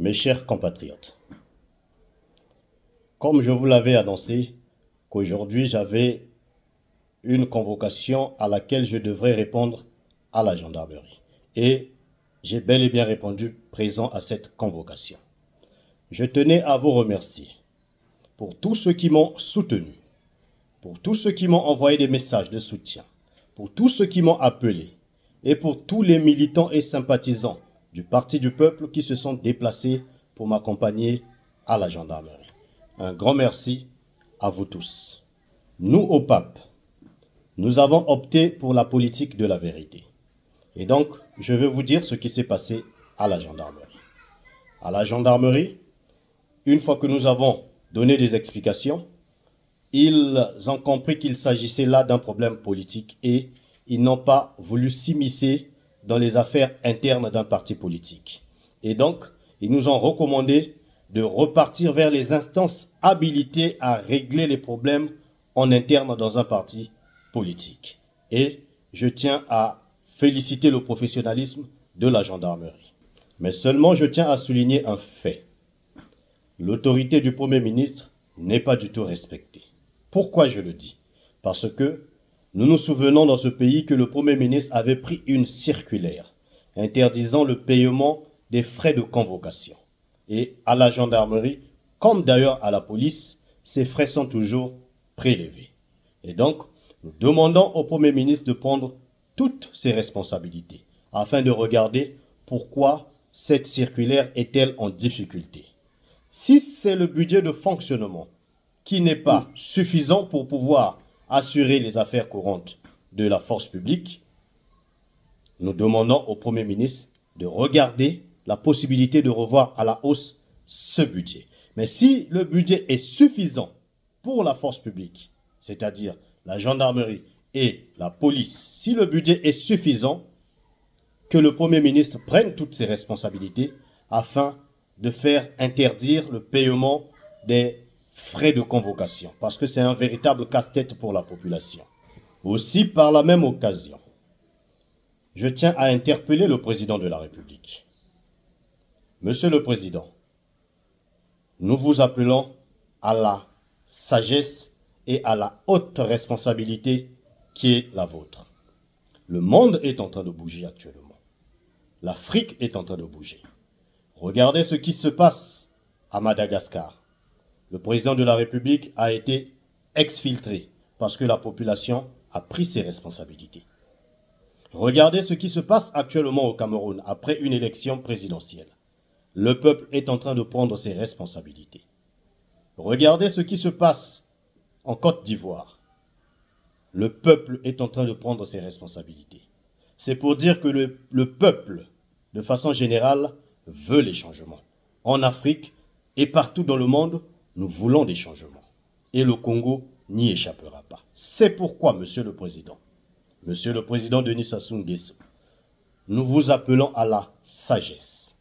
Mes chers compatriotes, comme je vous l'avais annoncé, qu'aujourd'hui j'avais une convocation à laquelle je devrais répondre à la gendarmerie. Et j'ai bel et bien répondu présent à cette convocation. Je tenais à vous remercier pour tous ceux qui m'ont soutenu, pour tous ceux qui m'ont envoyé des messages de soutien, pour tous ceux qui m'ont appelé et pour tous les militants et sympathisants du Parti du Peuple qui se sont déplacés pour m'accompagner à la gendarmerie. Un grand merci à vous tous. Nous, au pape, nous avons opté pour la politique de la vérité. Et donc, je vais vous dire ce qui s'est passé à la gendarmerie. À la gendarmerie, une fois que nous avons donné des explications, ils ont compris qu'il s'agissait là d'un problème politique et ils n'ont pas voulu s'immiscer dans les affaires internes d'un parti politique. Et donc, ils nous ont recommandé de repartir vers les instances habilitées à régler les problèmes en interne dans un parti politique. Et je tiens à féliciter le professionnalisme de la gendarmerie. Mais seulement je tiens à souligner un fait. L'autorité du Premier ministre n'est pas du tout respectée. Pourquoi je le dis? Parce que nous nous souvenons dans ce pays que le Premier ministre avait pris une circulaire interdisant le paiement des frais de convocation. Et à la gendarmerie, comme d'ailleurs à la police, ces frais sont toujours prélevés. Et donc, nous demandons au Premier ministre de prendre toutes ses responsabilités afin de regarder pourquoi cette circulaire est-elle en difficulté. Si c'est le budget de fonctionnement qui n'est pas suffisant pour pouvoir assurer les affaires courantes de la force publique, nous demandons au Premier ministre de regarder la possibilité de revoir à la hausse ce budget. Mais si le budget est suffisant pour la force publique, c'est-à-dire la gendarmerie et la police, si le budget est suffisant, que le Premier ministre prenne toutes ses responsabilités afin de faire interdire le paiement des frais de convocation, parce que c'est un véritable casse-tête pour la population. Aussi, par la même occasion, je tiens à interpeller le président de la République. Monsieur le Président, nous vous appelons à la sagesse et à la haute responsabilité qui est la vôtre. Le monde est en train de bouger actuellement. L'Afrique est en train de bouger. Regardez ce qui se passe à Madagascar. Le président de la République a été exfiltré parce que la population a pris ses responsabilités. Regardez ce qui se passe actuellement au Cameroun après une élection présidentielle. Le peuple est en train de prendre ses responsabilités. Regardez ce qui se passe en Côte d'Ivoire. Le peuple est en train de prendre ses responsabilités. C'est pour dire que le peuple, de façon générale, veut les changements. En Afrique et partout dans le monde, nous voulons des changements. Et le Congo n'y échappera pas. C'est pourquoi, Monsieur le Président Denis Sassou Nguesso, nous vous appelons à la sagesse.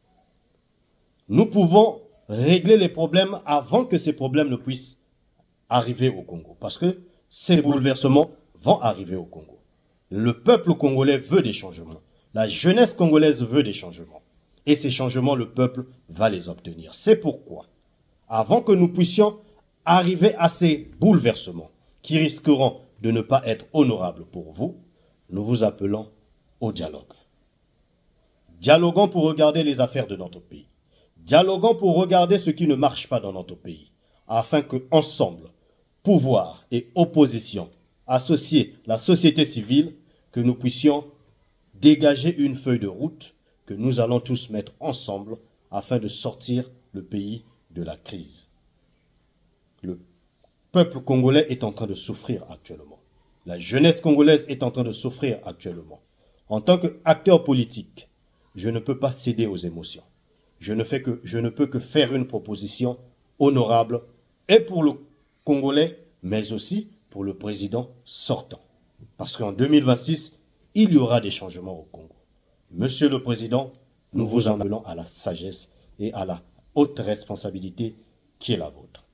Nous pouvons régler les problèmes avant que ces problèmes ne puissent arriver au Congo. Parce que ces bouleversements vont arriver au Congo. Le peuple congolais veut des changements. La jeunesse congolaise veut des changements. Et ces changements, le peuple va les obtenir. C'est pourquoi, avant que nous puissions arriver à ces bouleversements qui risqueront de ne pas être honorables pour vous, nous vous appelons au dialogue. Dialoguons pour regarder les affaires de notre pays. Dialoguons pour regarder ce qui ne marche pas dans notre pays, afin que, ensemble, pouvoir et opposition, associer la société civile, que nous puissions dégager une feuille de route que nous allons tous mettre ensemble afin de sortir le pays de la crise. Le peuple congolais est en train de souffrir actuellement. La jeunesse congolaise est en train de souffrir actuellement. En tant qu'acteur politique, je ne peux pas céder aux émotions. Je ne peux que faire une proposition honorable et pour le Congolais, mais aussi pour le président sortant. Parce qu'en 2026, il y aura des changements au Congo. Monsieur le Président, nous vous appelons à la sagesse et à la haute responsabilité qui est la vôtre.